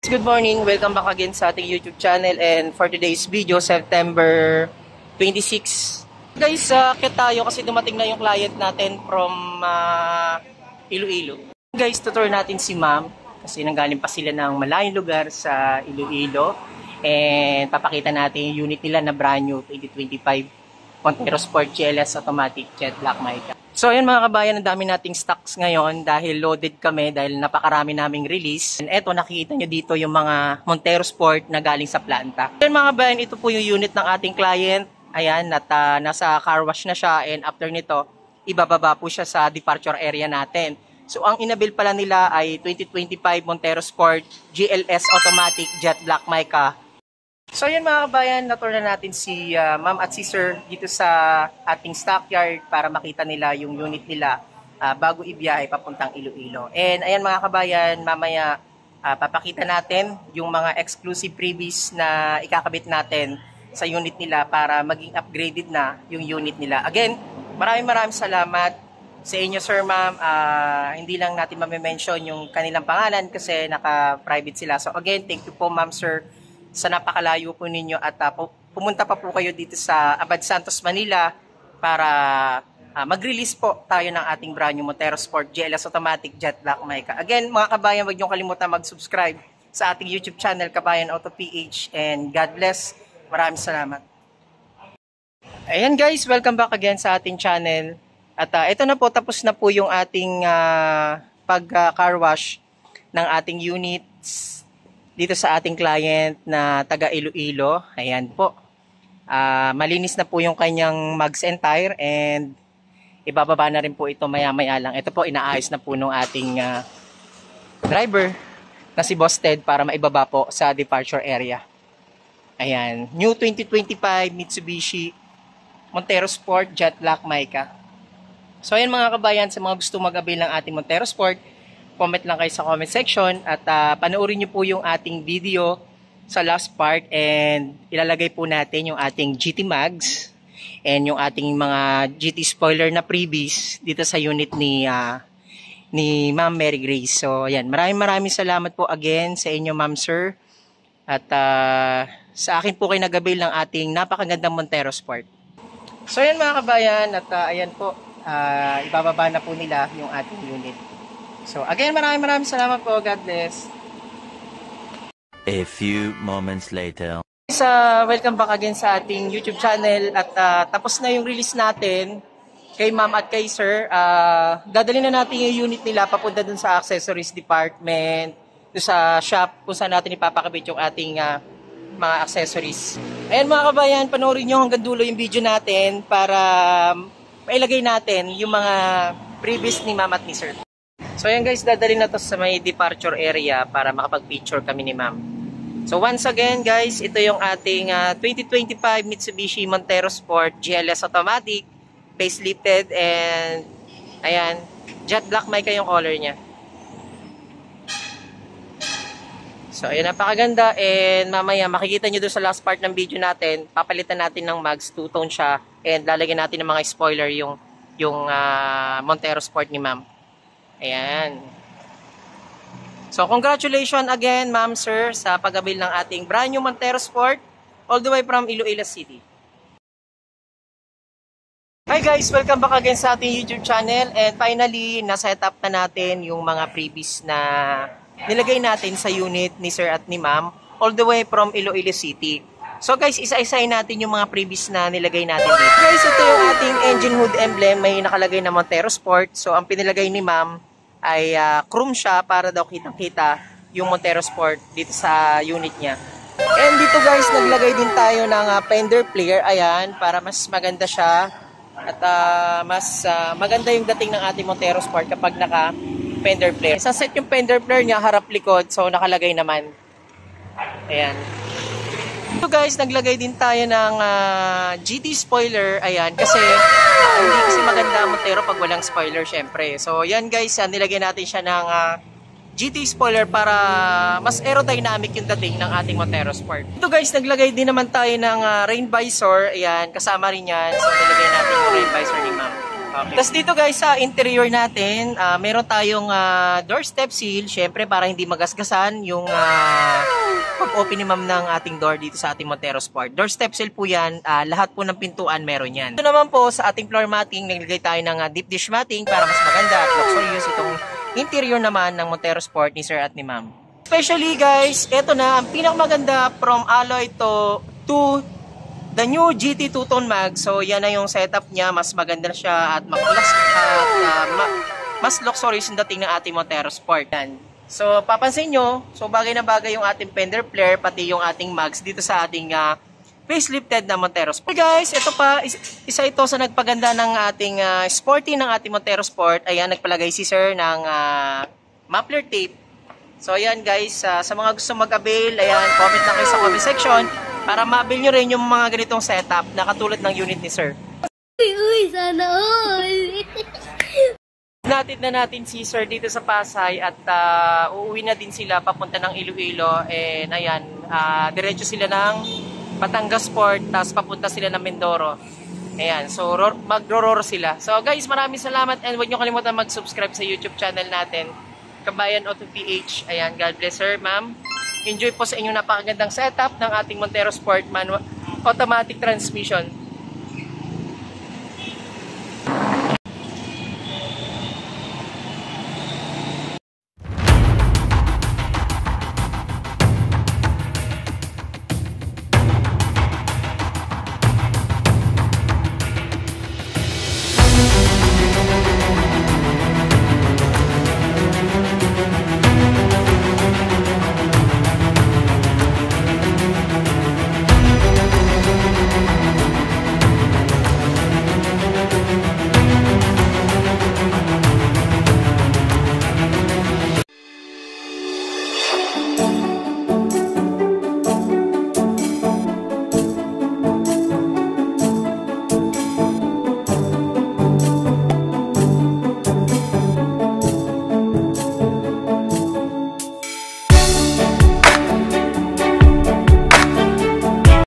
Good morning, welcome back again sa ating YouTube channel, and for today's video, September 26. Guys, kaya tayo kasi dumating na yung client natin from Iloilo. Guys, tutur natin si ma'am kasi nanggaling pa sila ng malayong lugar sa Iloilo, and papakita natin yung unit nila na brand new 2025 Montero Sport GLS Automatic Jet Black Mica. So ayun mga kabayan, ang dami nating stocks ngayon dahil loaded kami dahil napakarami naming release. And eto, nakikita nyo dito yung mga Montero Sport na galing sa planta. Ayun mga kabayan, ito po yung unit ng ating client. Ayan, at nasa car wash na siya, and after nito, ibababa po siya sa departure area natin. So ang inabil pala nila ay 2025 Montero Sport GLS Automatic Jet Black Mica. So ayan mga kabayan, na-tour na natin si ma'am at si sir dito sa ating stockyard para makita nila yung unit nila bago ibiyahe papuntang Iloilo. And ayan mga kabayan, mamaya papakita natin yung mga exclusive freebies na ikakabit natin sa unit nila para maging upgraded na yung unit nila. Again, maraming salamat sa inyo sir ma'am. Hindi lang natin mamimension yung kanilang pangalan kasi naka-private sila. So again, thank you po ma'am sir sa napakalayo po ninyo at pumunta pa po kayo dito sa Abad Santos, Manila para mag-release po tayo ng ating brand new Montero Sport GLS Automatic Jet Black Mica. Again mga kabayan, huwag niyong kalimutan mag-subscribe sa ating YouTube channel Kabayan Auto PH, and God bless. Maraming salamat. Ayan guys, welcome back again sa ating channel. At ito na po, tapos na po yung ating pag-car wash ng ating units dito sa ating client na taga Iloilo. Ayan po. Malinis na po yung kanyang mugs and tire, and ibababa na rin po ito maya-maya lang. Ito po, inaayos na po ng ating driver na si Boss Ted para maibaba po sa departure area. Ayan. New 2025 Mitsubishi Montero Sport Jet Black Mica. So ayan mga kabayan, sa mga gusto mag-avail ng ating Montero Sport, comment lang kayo sa comment section at panoorin nyo po yung ating video sa last part, and ilalagay po natin yung ating GT mags and yung ating mga GT spoiler na freebies dito sa unit ni Ma'am Mary Grace. So ayan, maraming salamat po again sa inyo ma'am sir, at sa akin po kayo nag-avail ng ating napakagandang Montero Sport. So ayan mga kabayan, at ayan po, ibababa na po nila yung ating unit. So again, maraming salamat po. God bless. A few moments later. Welcome back again sa ating YouTube channel, at tapos na yung release natin kay ma'am at kay sir. Dadalhin na natin yung unit nila papunta dun sa accessories department, dun sa shop kung saan natin ipapakabit yung ating mga accessories. Ayan mga kabayan, panoorin nyo hanggang dulo yung video natin para mailagay natin yung mga previous ni ma'am at ni sir. So ayan guys, dadalhin na to sa may departure area para makapag-picture kami ni ma'am. So once again guys, ito yung ating 2025 Mitsubishi Montero Sport GLS Automatic, facelifted, and ayan, Jet Black Mica yung color niya. So ayan, napakaganda, and mamaya makikita nyo doon sa last part ng video natin, papalitan natin ng mags, two-tone siya, and lalagyan natin ng mga spoiler yung Montero Sport ni ma'am. Ayan. So, congratulations again, ma'am, sir, sa pag-avail ng ating brand new Montero Sport all the way from Iloilo City. Hi guys, welcome back again sa ating YouTube channel, and finally, na-set up na natin yung mga freebies na nilagay natin sa unit ni sir at ni ma'am all the way from Iloilo City. So guys, isa-isahin natin yung mga freebies na nilagay natin dito. Guys, ito yung ating engine hood emblem, may nakalagay na Montero Sport. So ang pinilagay ni ma'am ay chrome siya para daw kitang-kita yung Montero Sport dito sa unit niya. And dito guys, naglagay din tayo ng fender flare, ayan, para mas maganda siya at mas maganda yung dating ng ating Montero Sport kapag naka fender flare. Sa set yung fender flare niya harap-likod, so nakalagay naman. Ayan. So guys, naglagay din tayo ng GT spoiler, ayan, kasi hindi kasi maganda Montero pag walang spoiler syempre. So yan guys, nilagay natin siya ng GT spoiler para mas aerodynamic yung dating ng ating Montero Sport. Ito guys, naglagay din naman tayo ng rain visor, ayan, kasama rin yan. So nilagay natin yung rain visor ni ma'am. Okay. Tapos dito guys sa interior natin, meron tayong doorstep seal, syempre para hindi magasgasan yung pag-open ni ma'am ng ating door dito sa ating Montero Sport. Doorstep seal po yan, lahat po ng pintuan meron yan. Ito naman po sa ating floor matting, naglagay tayo ng deep dish matting para mas maganda at luxurious itong interior naman ng Montero Sport ni sir at ni ma'am. Especially guys, ito na ang pinakamaganda from alloy to the new GT 2-tone mag. So yan na yung setup niya, mas maganda na siya at mas luxurious yung dating ng ating Montero Sport. Yan. So papansin nyo, so bagay na bagay yung ating fender flare pati yung ating mags dito sa ating facelifted na Montero Sport. Okay guys, ito pa, isa ito sa nagpaganda ng ating sporty ng ating Montero Sport. Ayan, nagpalagay si sir ng muffler tape. So ayan guys, sa mga gusto mag-avail, ayan, comment lang kayo sa comment section para ma-avail nyo rin yung mga ganitong setup na katulad ng unit ni sir. Uy, sana all! Natin na natin si sir dito sa Pasay at uuwi na din sila papunta ng Iloilo. And ayan, diretso sila ng Batangas Port, tapos papunta sila ng Mindoro. Ayan, so magro-roro sila. So guys, maraming salamat and huwag nyo kalimutan mag-subscribe sa YouTube channel natin, Kabayan Auto PH. Ayan, God bless sir, ma'am. Enjoy po sa inyong napakagandang setup ng ating Montero Sport manual automatic transmission.